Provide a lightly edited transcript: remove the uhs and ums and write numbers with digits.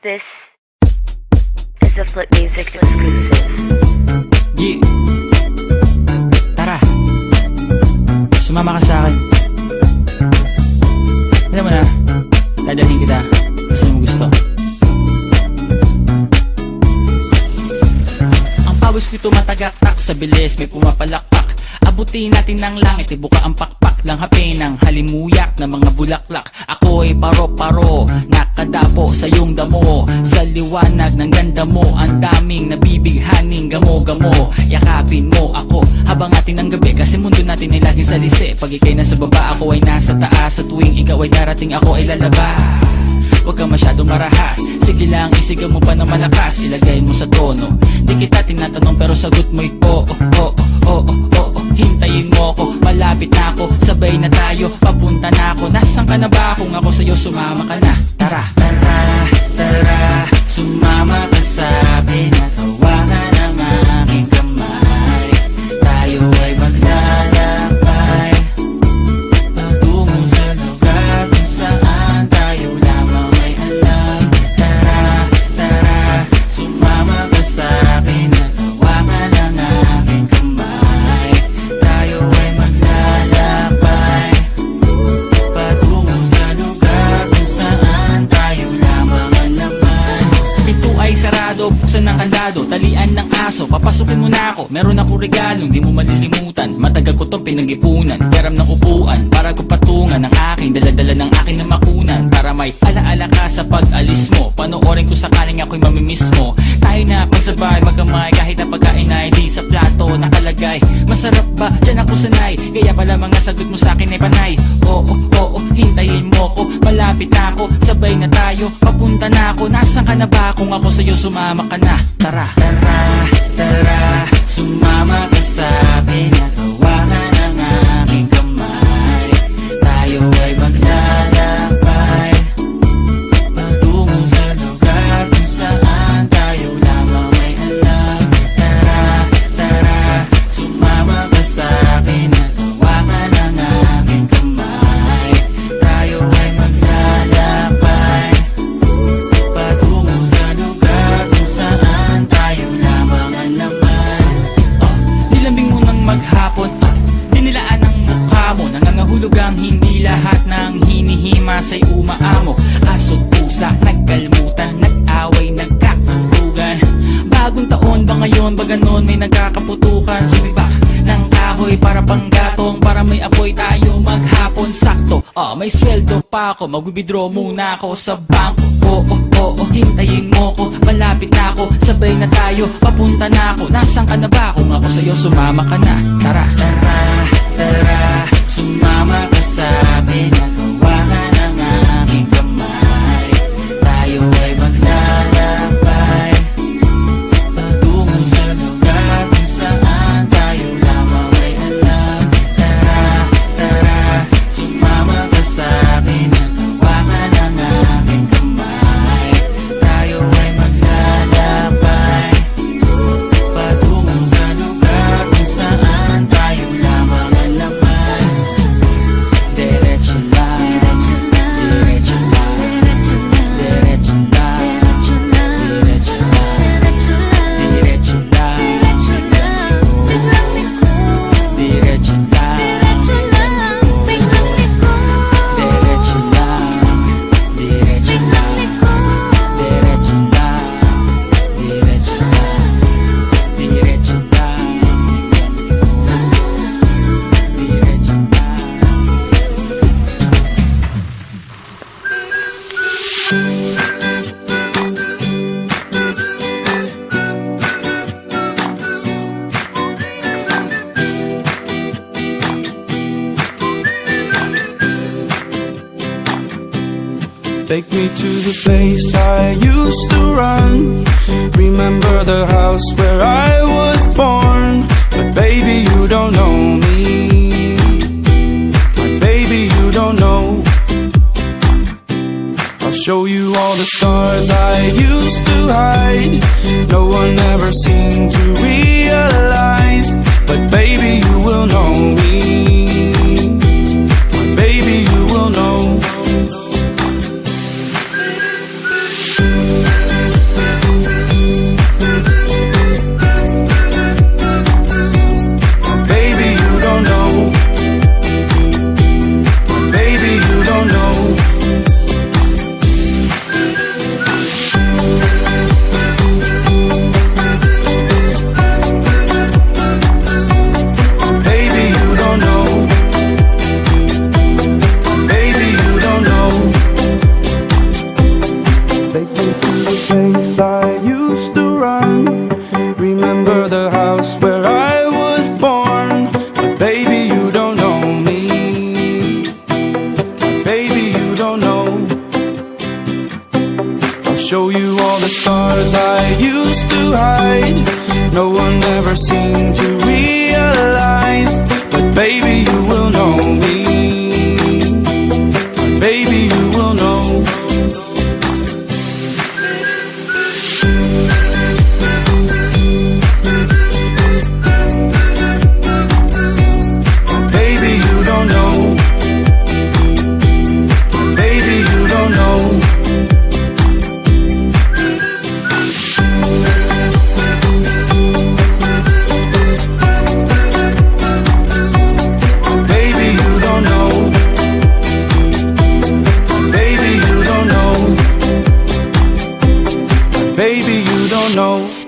This is a Flip Music exclusive. Yeah. Tara, sumama ka sa akin. Alam mo na, dadalhin kita kasi mo gusto. Ang pawis ko'y tumatagaktak sa bilis, may pumapalakpak. Abutin natin ng langit, ibuka ang pakpak lang hapin ng halimuyak na mga bulaklak. Ako'y paro-paro, nakadapo sa iyong damo. Sa liwanag ng ganda mo, ang daming nabibighaning gamo-gamo. Yakapin mo ako habang atin ng gabi, kasi mundo natin ay laging salisi. Pag ikay nasa baba, ako ay nasa taas. Sa tuwing ikaw ay darating, ako ay lalabas. Huwag ka masyadong marahas, sige lang isigaw mo pa ng malakas. Ilagay mo sa tono, di kita tinatanong pero sagot mo'y oo, oo, oo, oo. Hintayin mo ako, malapit na ako, sabay na tayo, papunta na ako. Nasaan ka na ba? Kung ako sa'yo, sumama ka na. Tara, tara, tara, sumama ka sa akin at hawakan ang aking kamay. Tayo ay maglalakbay patungo sa lugar kung saan tayo lamang may alam. Tara, tara, sumama ka sa akin at hawakan ang aking kamay. Tayo ay maglalakbay patungo sa lugar kung saan tayo lamang ang laman. Ito ay sarado, buksan ng kandado, talian ng aso, papasukin mo na ako. Meron ako regalong di mo malilimutan, matagal ko tong pinag-ipunan. Karam ng upuan para ko patungan ang aking daladala ng aking namakunan. Para may alaala ka sa pag-alis mo, panoorin ko sakaling ako'y mamimiss mo. Tayo na magsabay, magkamay, kahit ang pagkain ay di sa plato nakalagay. Masarap ba? Diyan ako sanay, kaya pala mga sagot mo sa akin ay panay. Oo, oo, hintayin mo ko, malapit na ako, sabay na tayo, papunta na ako. Nasaan ka na ba? Kung ako sa'yo, sumama ka na. Tara, tara, tara, sumama ka sa akin at hawakan ang aking kamay. Tayo ay maglalakbay patungo sa lugar kung saan tayo lamang may alam. Tara, tara, sumama ka sa akin at hawakan ang aking kamay. Tayo ay maglalakbay patungo sa lugar kung saan tayo lamang ang laman. Nilambing mo ng maghapon at dinilaan ang mukha mo. Nangangahulog ang hindi lahat ng hinihima sa'y umaamo. Aso't pusa, nagkalmutan, nag-away, nagkakatugan. Bagong taon ba ngayon, ba ganon may nagkakaputukan? Sumibak ng kahoy para panggatong, para may apoy tayo maghapon. Sakto, may sweldo pa ako, mag-withdraw muna ako sa bangko. Oo, oo, hintayin mo ko, malapit na ako, sabay na tayo, papunta na ako. Nasaan ka na ba? Kung ako sa'yo, sumama ka na. Tara, tara, tara, sumama ka sa akin at hawakan ang aking kamay. Tayo ay maglalakbay patungo sa lugar kung saan tayo lamang may alam. Tara, tara, sumama ka sa akin at hawakan ang aking kamay. Tayo ay maglalakbay patungo sa lugar kung saan tayo lamang ang laman. Diretso lang, diretso lang, diretso lang, diretso lang, diretso lang, diretso lang, diretso lang, diretso lang, diretso lang, diretso lang, diretso lang, diretso lang. Take me to the place I used to run. Remember the house where I was born. But baby, you don't know me. My baby, you don't know. I'll show you all the stars I used to hide. No one ever seemed to realize. But baby, you will know me. My baby, you will know. 'cause I used to hide. No one ever seemed to realize. But baby, you will know me. But baby, you will know. But baby, you don't know. Baby, you don't know. Baby, you don't know. Baby, you don't know. Baby, you don't know.